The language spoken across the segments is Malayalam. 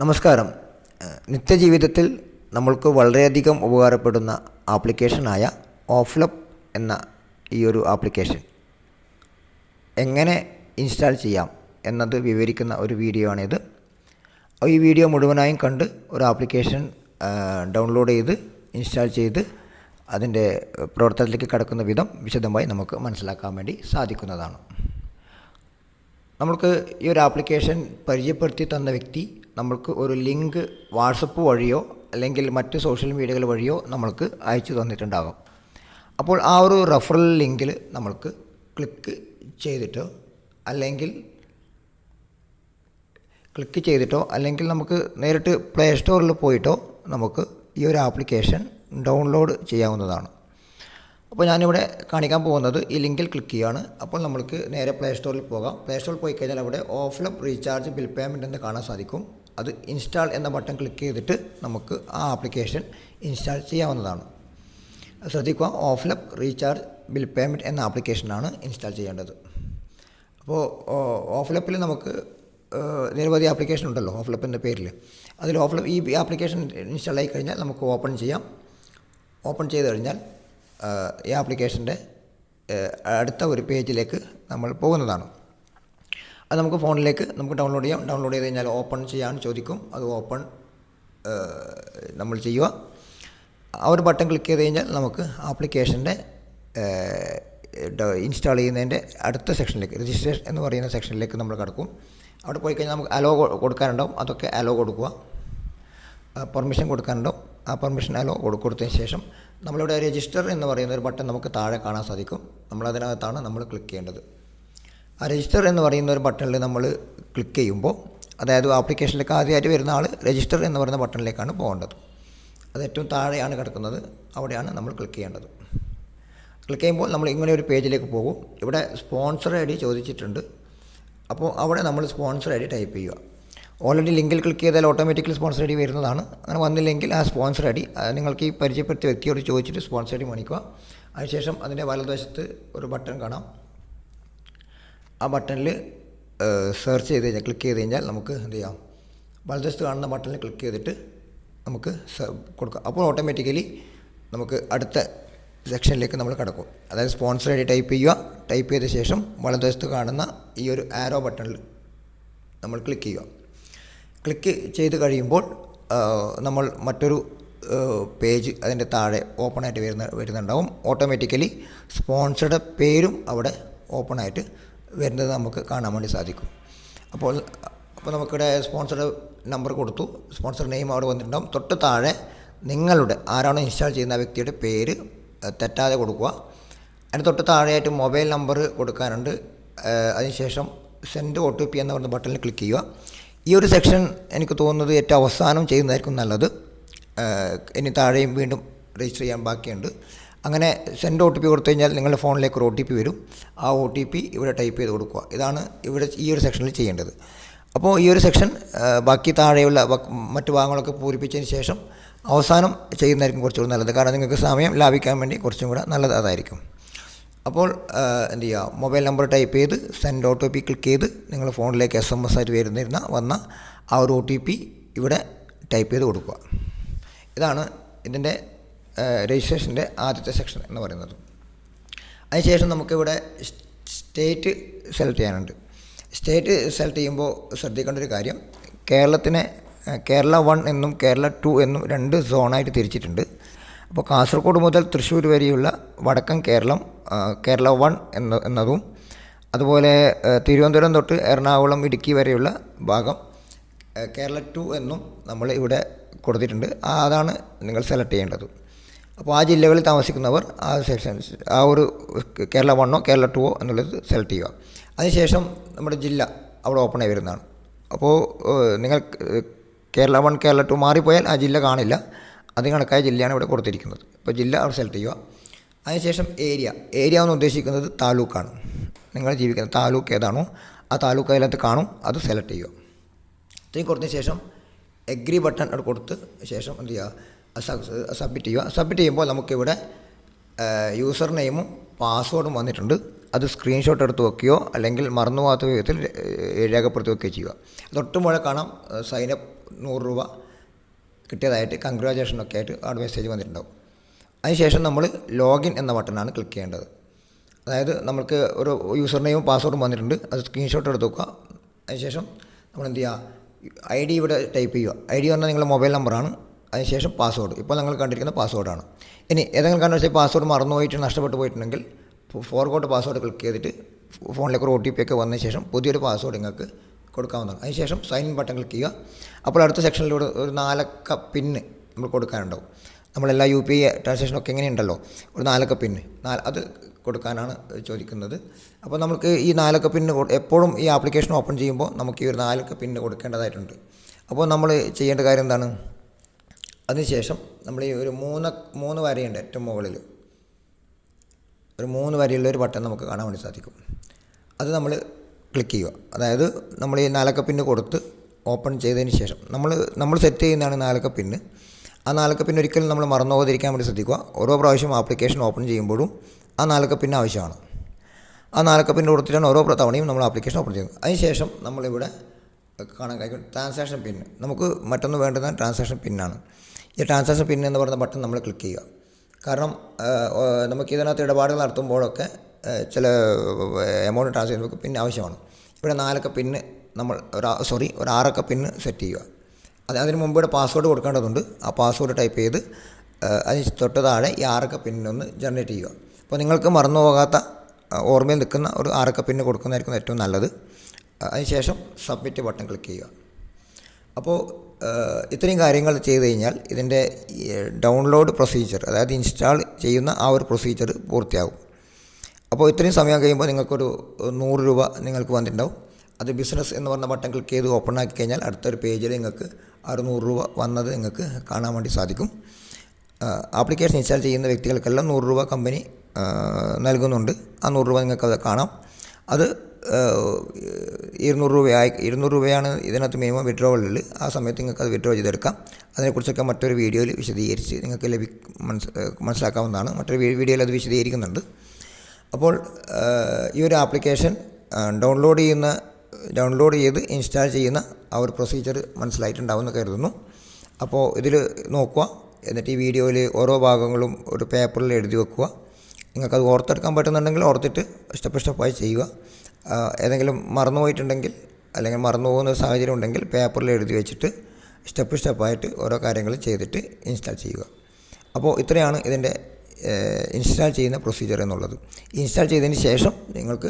നമസ്കാരം. നിത്യജീവിതത്തിൽ നമ്മൾക്ക് വളരെയധികം ഉപകാരപ്പെടുന്ന ആപ്ലിക്കേഷനായ ഓഫ്ലപ്പ് എന്ന ഈ ഒരു ആപ്ലിക്കേഷൻ എങ്ങനെ ഇൻസ്റ്റാൾ ചെയ്യാം എന്നത് വിവരിക്കുന്ന ഒരു വീഡിയോ ആണിത്. ഈ വീഡിയോ മുഴുവനായും കണ്ട് ഒരു ആപ്ലിക്കേഷൻ ഡൗൺലോഡ് ചെയ്ത് ഇൻസ്റ്റാൾ ചെയ്ത് അതിൻ്റെ പ്രവർത്തനത്തിലേക്ക് കടക്കുന്ന വിധം വിശദമായി നമുക്ക് മനസ്സിലാക്കാൻ വേണ്ടി സാധിക്കുന്നതാണ്. നമ്മൾക്ക് ഈ ഒരു ആപ്ലിക്കേഷൻ പരിചയപ്പെടുത്തി തന്ന വ്യക്തി നമ്മൾക്ക് ഒരു ലിങ്ക് വാട്സപ്പ് വഴിയോ അല്ലെങ്കിൽ മറ്റ് സോഷ്യൽ മീഡിയകൾ വഴിയോ നമ്മൾക്ക് അയച്ചു തന്നിട്ടുണ്ടാകും. അപ്പോൾ ആ ഒരു റെഫറൽ ലിങ്കിൽ നമ്മൾക്ക് ക്ലിക്ക് ചെയ്തിട്ടോ അല്ലെങ്കിൽ നമുക്ക് നേരിട്ട് പ്ലേ സ്റ്റോറിൽ പോയിട്ടോ നമുക്ക് ഈ ഒരു ആപ്ലിക്കേഷൻ ഡൗൺലോഡ് ചെയ്യാവുന്നതാണ്. അപ്പോൾ ഞാനിവിടെ കാണിക്കാൻ പോകുന്നത് ഈ ലിങ്കിൽ ക്ലിക്ക് ചെയ്യുകയാണ്. അപ്പോൾ നമ്മൾക്ക് നേരെ പ്ലേ സ്റ്റോറിൽ പോകാം. പ്ലേ സ്റ്റോറിൽ പോയി കഴിഞ്ഞാൽ അവിടെ ഓഫ്ലപ്പ് റീചാർജ് ബിൽ പേയ്മെൻറ്റ് എന്ന് കാണാൻ സാധിക്കും. അത് ഇൻസ്റ്റാൾ എന്ന ബട്ടൺ ക്ലിക്ക് ചെയ്തിട്ട് നമുക്ക് ആ ആപ്ലിക്കേഷൻ ഇൻസ്റ്റാൾ ചെയ്യാവുന്നതാണ്. ശ്രദ്ധിക്കുക, ഓഫ്ലപ്പ് റീചാർജ് ബിൽ പേയ്മെൻറ്റ് എന്ന ആപ്ലിക്കേഷനാണ് ഇൻസ്റ്റാൾ ചെയ്യേണ്ടത്. അപ്പോൾ ഓഫ്ലപ്പിൽ നമുക്ക് നിരവധി ആപ്ലിക്കേഷൻ ഉണ്ടല്ലോ ഓഫ്ലപ്പിൻ്റെ പേരിൽ. അതിൽ ഓഫ്ലപ്പ് ഈ ആപ്ലിക്കേഷൻ ഇൻസ്റ്റാൾ ആയി കഴിഞ്ഞാൽ നമുക്ക് ഓപ്പൺ ചെയ്യാം. ഓപ്പൺ ചെയ്ത് കഴിഞ്ഞാൽ ഈ ആപ്ലിക്കേഷൻ്റെ അടുത്ത ഒരു പേജിലേക്ക് നമ്മൾ പോകുന്നതാണ്. അത് നമുക്ക് ഫോണിലേക്ക് നമുക്ക് ഡൗൺലോഡ് ചെയ്യാം. ഡൗൺലോഡ് ചെയ്ത് കഴിഞ്ഞാൽ ഓപ്പൺ ചെയ്യാൻ ചോദിക്കും. അത് ഓപ്പൺ നമ്മൾ ചെയ്യുക. ആ ഒരു ബട്ടൺ ക്ലിക്ക് ചെയ്ത് കഴിഞ്ഞാൽ നമുക്ക് ആപ്ലിക്കേഷൻ്റെ ഇൻസ്റ്റാൾ ചെയ്യുന്നതിൻ്റെ അടുത്ത സെക്ഷനിലേക്ക് രജിസ്ട്രേഷൻ എന്ന് പറയുന്ന സെക്ഷനിലേക്ക് നമ്മൾ കിടക്കും. അവിടെ പോയി കഴിഞ്ഞാൽ നമുക്ക് അലോ കൊടുക്കാനുണ്ടാവും. അതൊക്കെ അലോ കൊടുക്കുക. പെർമിഷൻ കൊടുക്കാനുണ്ടാവും. ആ പെർമിഷൻ അലോ കൊടുത്തതിന് ശേഷം നമ്മളിവിടെ രജിസ്റ്റർ എന്ന് പറയുന്ന ഒരു ബട്ടൺ നമുക്ക് താഴെ കാണാൻ സാധിക്കും. നമ്മളതിനകത്താണ് നമ്മൾ ക്ലിക്ക് ചെയ്യേണ്ടത്. ആ രജിസ്റ്റർ എന്ന് പറയുന്ന ഒരു ബട്ടണിൽ നമ്മൾ ക്ലിക്ക് ചെയ്യുമ്പോൾ, അതായത് ആപ്ലിക്കേഷനിലേക്ക് ആദ്യമായിട്ട് വരുന്ന ആൾ രജിസ്റ്റർ എന്ന് പറയുന്ന ബട്ടണിലേക്കാണ് പോകേണ്ടത്. അത് ഏറ്റവും താഴെയാണ് കിടക്കുന്നത്. അവിടെയാണ് നമ്മൾ ക്ലിക്ക് ചെയ്യേണ്ടത്. ക്ലിക്ക് ചെയ്യുമ്പോൾ നമ്മൾ ഇങ്ങനെ ഒരു പേജിലേക്ക് പോകും. ഇവിടെ സ്പോൺസർ ഐ ഡി ചോദിച്ചിട്ടുണ്ട്. അപ്പോൾ അവിടെ നമ്മൾ സ്പോൺസർ ഐ ഡി ടൈപ്പ് ചെയ്യുക. ഓൾറെഡി ലിങ്കിൽ ക്ലിക്ക് ചെയ്താൽ ഓട്ടോമാറ്റിക്കലി സ്പോൺസർ ഐ ഡി വരുന്നതാണ്. അങ്ങനെ വന്നില്ലെങ്കിൽ ആ സ്പോൺസർ ഐ ഡി നിങ്ങൾക്ക് ഈ പരിചയപ്പെടുത്തിയ വ്യക്തിയോട് ചോദിച്ചിട്ട് സ്പോൺസർ ഐ ഡി മേടിക്കുക. അതിനുശേഷം അതിൻ്റെ വലതുവശത്ത് ഒരു ബട്ടൺ കാണാം. ആ ബട്ടണിൽ സെർച്ച് ചെയ്ത് കഴിഞ്ഞാൽ ക്ലിക്ക് ചെയ്ത് കഴിഞ്ഞാൽ നമുക്ക് എന്ത് ചെയ്യാം, വലതുവശത്ത് കാണുന്ന ബട്ടണിൽ ക്ലിക്ക് ചെയ്തിട്ട് നമുക്ക് കൊടുക്കാം. അപ്പോൾ ഓട്ടോമാറ്റിക്കലി നമുക്ക് അടുത്ത സെക്ഷനിലേക്ക് നമ്മൾ കിടക്കും. അതായത് സ്പോൺസർ ഐ ഡി ടൈപ്പ് ചെയ്യുക. ടൈപ്പ് ചെയ്ത ശേഷം വലതുവശത്ത് കാണുന്ന ഈ ഒരു ആരോ ബട്ടണിൽ നമ്മൾ ക്ലിക്ക് ചെയ്യുക. ക്ലിക്ക് ചെയ്ത് കഴിയുമ്പോൾ നമ്മൾ മറ്റൊരു പേജ് അതിൻ്റെ താഴെ ഓപ്പണായിട്ട് വരുന്നുണ്ടാവും. ഓട്ടോമാറ്റിക്കലി സ്പോൺസറുടെ പേരും അവിടെ ഓപ്പണായിട്ട് വരുന്നത് നമുക്ക് കാണാൻ വേണ്ടി സാധിക്കും. അപ്പോൾ നമുക്കിവിടെ സ്പോൺസറുടെ നമ്പർ കൊടുത്തു. സ്പോൺസർ നെയിം അവിടെ വന്നിട്ടുണ്ടാവും. തൊട്ട് താഴെ നിങ്ങളുടെ ആരാണോ ഇൻസ്റ്റാൾ ചെയ്യുന്ന ആ വ്യക്തിയുടെ പേര് തെറ്റാതെ കൊടുക്കുക. അതിന് തൊട്ട് താഴെയായിട്ട് മൊബൈൽ നമ്പർ കൊടുക്കാനുണ്ട്. അതിനുശേഷം സെൻഡ് OTP എന്ന് പറയുന്ന ബട്ടണിൽ ക്ലിക്ക് ചെയ്യുക. ഈ ഒരു സെക്ഷൻ എനിക്ക് തോന്നുന്നത് ഏറ്റവും അവസാനം ചെയ്യുന്നതായിരിക്കും നല്ലത്. ഇനി താഴെയും വീണ്ടും രജിസ്റ്റർ ചെയ്യാൻ ബാക്കിയുണ്ട്. അങ്ങനെ സെൻഡ് OTP കൊടുത്തു കഴിഞ്ഞാൽ നിങ്ങളുടെ ഫോണിലേക്ക് ഒരു OTP വരും. ആ OTP ഇവിടെ ടൈപ്പ് ചെയ്ത് കൊടുക്കുക. ഇതാണ് ഇവിടെ ഈ ഒരു സെക്ഷനിൽ ചെയ്യേണ്ടത്. അപ്പോൾ ഈ ഒരു സെക്ഷൻ ബാക്കി താഴെയുള്ള മറ്റു ഭാഗങ്ങളൊക്കെ പൂരിപ്പിച്ചതിന് ശേഷം അവസാനം ചെയ്യുന്നതായിരിക്കും കുറച്ചുകൂടി നല്ലത്. കാരണം നിങ്ങൾക്ക് സമയം ലാഭിക്കാൻ വേണ്ടി കുറച്ചും കൂടെ നല്ലത് അതായിരിക്കും. അപ്പോൾ എന്ത് ചെയ്യുക, മൊബൈൽ നമ്പർ ടൈപ്പ് ചെയ്ത് സെൻഡ് OTP ക്ലിക്ക് ചെയ്ത് നിങ്ങൾ ഫോണിലേക്ക് SMS ആയിട്ട് വന്ന ആ ഒരു OTP ഇവിടെ ടൈപ്പ് ചെയ്ത് കൊടുക്കുക. ഇതാണ് ഇതിൻ്റെ രജിസ്ട്രേഷൻ്റെ ആദ്യത്തെ സെക്ഷൻ എന്ന് പറയുന്നത്. അതിനുശേഷം നമുക്കിവിടെ സ്റ്റേറ്റ് സെലക്ട് ചെയ്യാനുണ്ട്. സ്റ്റേറ്റ് സെലക്ട് ചെയ്യുമ്പോൾ ശ്രദ്ധിക്കേണ്ട ഒരു കാര്യം, കേരള 1 എന്നും കേരള 2 എന്നും 2 സോണായിട്ട് തിരിച്ചിട്ടുണ്ട്. അപ്പോൾ കാസർഗോഡ് മുതൽ തൃശ്ശൂർ വരെയുള്ള വടക്കൻ കേരളം കേരള 1 എന്നതും, അതുപോലെ തിരുവനന്തപുരം തൊട്ട് എറണാകുളം ഇടുക്കി വരെയുള്ള ഭാഗം കേരള 2 എന്നും നമ്മൾ ഇവിടെ കൊടുത്തിട്ടുണ്ട്. അതാണ് നിങ്ങൾ സെലക്ട് ചെയ്യേണ്ടത്. അപ്പോൾ ആ ജില്ലകളിൽ താമസിക്കുന്നവർ ആ സെക്ഷൻ ആ ഒരു കേരള 1 കേരള 2 എന്നുള്ളത് സെലക്ട് ചെയ്യുക. അതിനുശേഷം നമ്മുടെ ജില്ല അവിടെ ഓപ്പണായി വരുന്നതാണ്. അപ്പോൾ നിങ്ങൾ കേരള 1 കേരള 2 മാറിപ്പോയാൽ ആ ജില്ല കാണില്ല. അതിന് കണക്കായ ജില്ലയാണ് ഇവിടെ കൊടുത്തിരിക്കുന്നത്. അപ്പോൾ ജില്ല അവിടെ സെലക്ട് ചെയ്യുക. അതിനുശേഷം ഏരിയ എന്ന് ഉദ്ദേശിക്കുന്നത് താലൂക്കാണ്. നിങ്ങൾ ജീവിക്കുന്ന താലൂക്ക് ഏതാണോ ആ താലൂക്ക് അതിനകത്ത് കാണും. അത് സെലക്ട് ചെയ്യുക. ഇത്രയും കൊടുത്തതിന് ശേഷം എഗ്രി ബട്ടൺ അവിടെ കൊടുത്ത് ശേഷം എന്ത് ചെയ്യുക, സബ്മിറ്റ് ചെയ്യുക. സബ്മിറ്റ് ചെയ്യുമ്പോൾ നമുക്കിവിടെ യൂസർ നെയിമും പാസ്വേഡും വന്നിട്ടുണ്ട്. അത് സ്ക്രീൻഷോട്ട് എടുത്ത് വെക്കുകയോ അല്ലെങ്കിൽ മറന്നു പോകാത്ത വിധത്തിൽ രേഖപ്പെടുത്തി വെക്കുകയോ ചെയ്യുക. തൊട്ട് മുകളിൽ കാണാം സൈനപ്പ് 100 രൂപ കിട്ടിയതായിട്ട് കൺഗ്രാജുലേഷനൊക്കെ ആയിട്ട് അവിടെ മെസ്സേജ് വന്നിട്ടുണ്ടാവും. അതിനുശേഷം നമ്മൾ ലോഗിൻ എന്ന ബട്ടണാണ് ക്ലിക്ക് ചെയ്യേണ്ടത്. അതായത് നമുക്ക് ഒരു യൂസർ നെയിമും പാസ്വേഡും വന്നിട്ടുണ്ട്, അത് സ്ക്രീൻഷോട്ട് എടുത്ത് വെക്കുക. അതിനുശേഷം നമ്മൾ എന്ത് ചെയ്യുക, ID ഇവിടെ ടൈപ്പ് ചെയ്യുക. ID പറഞ്ഞാൽ നിങ്ങളുടെ മൊബൈൽ നമ്പറാണ്. അതിനുശേഷം പാസ്വേഡ്, ഇപ്പോൾ നിങ്ങൾ കണ്ടിരിക്കുന്ന പാസ്വേഡാണ്. ഇനി ഏതെങ്കിലും കാരണം വെച്ചാൽ പാസ്വേഡ് മറന്നുപോയിട്ട് നഷ്ടപ്പെട്ടു പോയിട്ടുണ്ടെങ്കിൽ ഫോർഗോട്ട് പാസ്വേഡ് ക്ലിക്ക് ചെയ്തിട്ട് ഫോണിലേക്ക് ഒരു OTP ഒക്കെ വന്നതിന് ശേഷം പുതിയൊരു പാസ്വേഡ് നിങ്ങൾക്ക് കൊടുക്കാവുന്നതാണ്. അതിനുശേഷം സൈൻ ഇൻ ബട്ടൺ ക്ലിക്ക് ചെയ്യുക. അപ്പോൾ അടുത്ത സെക്ഷനിലൂടെ ഒരു 4 അക്ക പിന്ന് നമ്മൾ കൊടുക്കാനുണ്ടാവും. നമ്മളെല്ലാ UPI ട്രാൻസാക്ഷനൊക്കെ എങ്ങനെയുണ്ടല്ലോ, ഒരു 4 അക്ക പിന്ന് അത് കൊടുക്കാനാണ് ചോദിക്കുന്നത്. അപ്പോൾ നമുക്ക് ഈ 4 അക്ക പിന്ന് എപ്പോഴും ഈ ആപ്ലിക്കേഷൻ ഓപ്പൺ ചെയ്യുമ്പോൾ നമുക്ക് ഈ ഒരു 4 അക്ക പിന്ന് കൊടുക്കേണ്ടതായിട്ടുണ്ട്. അപ്പോൾ നമ്മൾ ചെയ്യേണ്ട കാര്യം എന്താണ്, അതിനുശേഷം നമ്മൾ ഈ ഒരു 3 വരയുണ്ട് ഏറ്റവും മുകളിൽ, ഒരു 3 വരയുള്ള ഒരു ബട്ടൺ നമുക്ക് കാണാൻ വേണ്ടി സാധിക്കും. അത് നമ്മൾ ക്ലിക്ക് ചെയ്യുക. അതായത് നമ്മൾ ഈ 4 അക്ക പിന്ന് കൊടുത്ത് ഓപ്പൺ ചെയ്തതിന് ശേഷം നമ്മൾ സെറ്റ് ചെയ്യുന്നതാണ് 4 അക്ക പിന്ന്. ആ 4 അക്ക പിന്ന് ഒരിക്കലും നമ്മൾ മറന്നു പോകാതിരിക്കാൻ വേണ്ടി ശ്രദ്ധിക്കുക. ഓരോ പ്രാവശ്യം ആപ്ലിക്കേഷൻ ഓപ്പൺ ചെയ്യുമ്പോഴും ആ 4 അക്ക പിന്ന് ആവശ്യമാണ്. ആ 4 അക്ക പിന്ന് കൊടുത്തിട്ടാണ് ഓരോ തവണയും നമ്മൾ ആപ്ലിക്കേഷൻ ഓപ്പൺ ചെയ്യുന്നത്. അതിനുശേഷം നമ്മളിവിടെ കാണാൻ കഴിയും ട്രാൻസാക്ഷൻ പിന്ന്. നമുക്ക് മറ്റൊന്ന് വേണ്ടുന്ന ട്രാൻസാക്ഷൻ പിന്നാണ്. ഈ ട്രാൻസാക്ഷൻ പിൻ എന്ന് പറയുന്ന ബട്ടൺ നമ്മൾ ക്ലിക്ക് ചെയ്യുക. കാരണം നമുക്ക് ഇതിനകത്ത് ഇടപാടുകൾ നടത്തുമ്പോഴൊക്കെ ചില എമൗണ്ട് ട്രാൻസ്ഫർ ചെയ്യുമ്പോൾ പിൻ ആവശ്യമാണ്. ഇവിടെ 4 അക്ക പിന്ന് നമ്മൾ ഒരു 6 അക്ക പിന്ന് സെറ്റ് ചെയ്യുക. അതിന് മുമ്പ് ഇവിടെ പാസ്വേഡ് കൊടുക്കേണ്ടതുണ്ട്. ആ പാസ്വേഡ് ടൈപ്പ് ചെയ്ത് അതിന് തൊട്ട് താഴെ ഈ 6 അക്ക പിന്നൊന്ന് ജനറേറ്റ് ചെയ്യുക. അപ്പോൾ നിങ്ങൾക്ക് മറന്നു പോകാത്ത ഓർമ്മയിൽ നിൽക്കുന്ന ഒരു 6 അക്ക പിന്ന് കൊടുക്കുന്നതായിരിക്കും ഏറ്റവും നല്ലത്. അതിനുശേഷം സബ്മിറ്റ് ബട്ടൺ ക്ലിക്ക് ചെയ്യുക. അപ്പോൾ ഇത്രയും കാര്യങ്ങൾ ചെയ്ത് കഴിഞ്ഞാൽ ഇതിൻ്റെ ഡൗൺലോഡ് പ്രൊസീജിയർ, അതായത് ഇൻസ്റ്റാൾ ചെയ്യുന്ന ആ ഒരു പ്രൊസീജിയർ പൂർത്തിയാകും. അപ്പോൾ ഇത്രയും സമയം കഴിയുമ്പോൾ നിങ്ങൾക്കൊരു 100 രൂപ നിങ്ങൾക്ക് വന്നിട്ടുണ്ടാവും. അത് ബിസിനസ് എന്ന് പറഞ്ഞ ബട്ടൺ ക്ലിക്ക് ചെയ്ത് ഓപ്പൺ ആക്കി കഴിഞ്ഞാൽ അടുത്തൊരു പേജിൽ നിങ്ങൾക്ക് ആ 100 രൂപ വന്നത് നിങ്ങൾക്ക് കാണാൻ വേണ്ടി സാധിക്കും. ആപ്ലിക്കേഷൻ ഇൻസ്റ്റാൾ ചെയ്യുന്ന വ്യക്തികൾക്കെല്ലാം 100 രൂപ കമ്പനി നൽകുന്നുണ്ട്. ആ 100 രൂപ നിങ്ങൾക്കത് കാണാം. അത് 200 രൂപയാണ് ഇതിനകത്ത് മിനിമം വിഡ്രോവലിൽ. ആ സമയത്ത് നിങ്ങൾക്ക് അത് വിഡ്രോ ചെയ്തെടുക്കാം. അതിനെക്കുറിച്ചൊക്കെ മറ്റൊരു വീഡിയോയിൽ വിശദീകരിച്ച് നിങ്ങൾക്ക് മനസ്സിലാക്കാവുന്നതാണ്. മറ്റൊരു വീഡിയോയിൽ അത് വിശദീകരിക്കുന്നുണ്ട്. അപ്പോൾ ഈ ഒരു ആപ്ലിക്കേഷൻ ഡൗൺലോഡ് ചെയ്ത് ഇൻസ്റ്റാൾ ചെയ്യുന്ന ആ ഒരു പ്രൊസീജിയർ മനസ്സിലായിട്ടുണ്ടാവുമെന്ന് കരുതുന്നു. അപ്പോൾ ഇതിൽ നോക്കുക. എന്നിട്ട് ഈ വീഡിയോയിൽ ഓരോ ഭാഗങ്ങളും ഒരു പേപ്പറിൽ എഴുതി വെക്കുക. നിങ്ങൾക്കത് ഓർത്തെടുക്കാൻ പറ്റുന്നുണ്ടെങ്കിൽ ഓർത്തിട്ട് സ്റ്റെപ്പായി ചെയ്യുക. ഏതെങ്കിലും മറന്നു പോയിട്ടുണ്ടെങ്കിൽ അല്ലെങ്കിൽ മറന്നു പോകുന്ന സാഹചര്യം ഉണ്ടെങ്കിൽ പേപ്പറിൽ എഴുതി വെച്ചിട്ട് സ്റ്റെപ്പായിട്ട് ഓരോ കാര്യങ്ങൾ ചെയ്തിട്ട് ഇൻസ്റ്റാൾ ചെയ്യുക. അപ്പോൾ ഇത്രയാണ് ഇതിൻ്റെ ഇൻസ്റ്റാൾ ചെയ്യുന്ന പ്രൊസീജിയർ എന്നുള്ളത്. ഇൻസ്റ്റാൾ ചെയ്തതിന് ശേഷം നിങ്ങൾക്ക്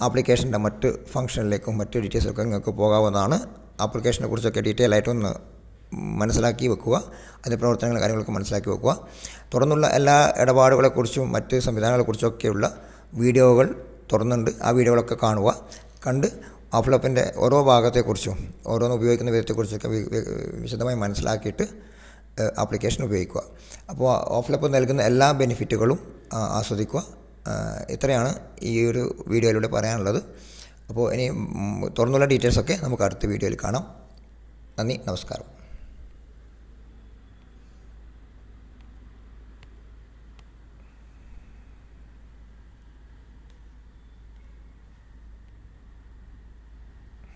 ആപ്ലിക്കേഷൻ്റെ മറ്റ് ഫംഗ്ഷനിലേക്കും മറ്റ് ഡീറ്റെയിൽസൊക്കെ നിങ്ങൾക്ക് പോകാവുന്നതാണ്. ആപ്ലിക്കേഷനെ കുറിച്ചൊക്കെ ഡീറ്റെയിൽ ആയിട്ടൊന്ന് മനസ്സിലാക്കി വെക്കുക. അതിൻ്റെ പ്രവർത്തനങ്ങളും കാര്യങ്ങളൊക്കെ മനസ്സിലാക്കി വെക്കുക. തുടർന്നുള്ള എല്ലാ ഇടപാടുകളെക്കുറിച്ചും മറ്റ് സംവിധാനങ്ങളെക്കുറിച്ചൊക്കെയുള്ള വീഡിയോകൾ തുറന്നുണ്ട്. ആ വീഡിയോകളൊക്കെ കണ്ട് ഓഫ്ലപ്പിൻ്റെ ഓരോ ഭാഗത്തെക്കുറിച്ചും ഓരോന്ന് ഉപയോഗിക്കുന്ന വിധത്തെക്കുറിച്ചൊക്കെ വിശദമായി മനസ്സിലാക്കിയിട്ട് ആപ്ലിക്കേഷൻ ഉപയോഗിക്കുക. അപ്പോൾ ഓഫ്ലപ്പ് നൽകുന്ന എല്ലാ ബെനിഫിറ്റുകളും ആസ്വദിക്കുക. ഇത്രയാണ് ഈ ഒരു വീഡിയോയിലൂടെ പറയാനുള്ളത്. അപ്പോൾ ഇനി തുറന്നുള്ള ഡീറ്റെയിൽസൊക്കെ നമുക്ക് അടുത്ത വീഡിയോയിൽ കാണാം. നന്ദി, നമസ്കാരം.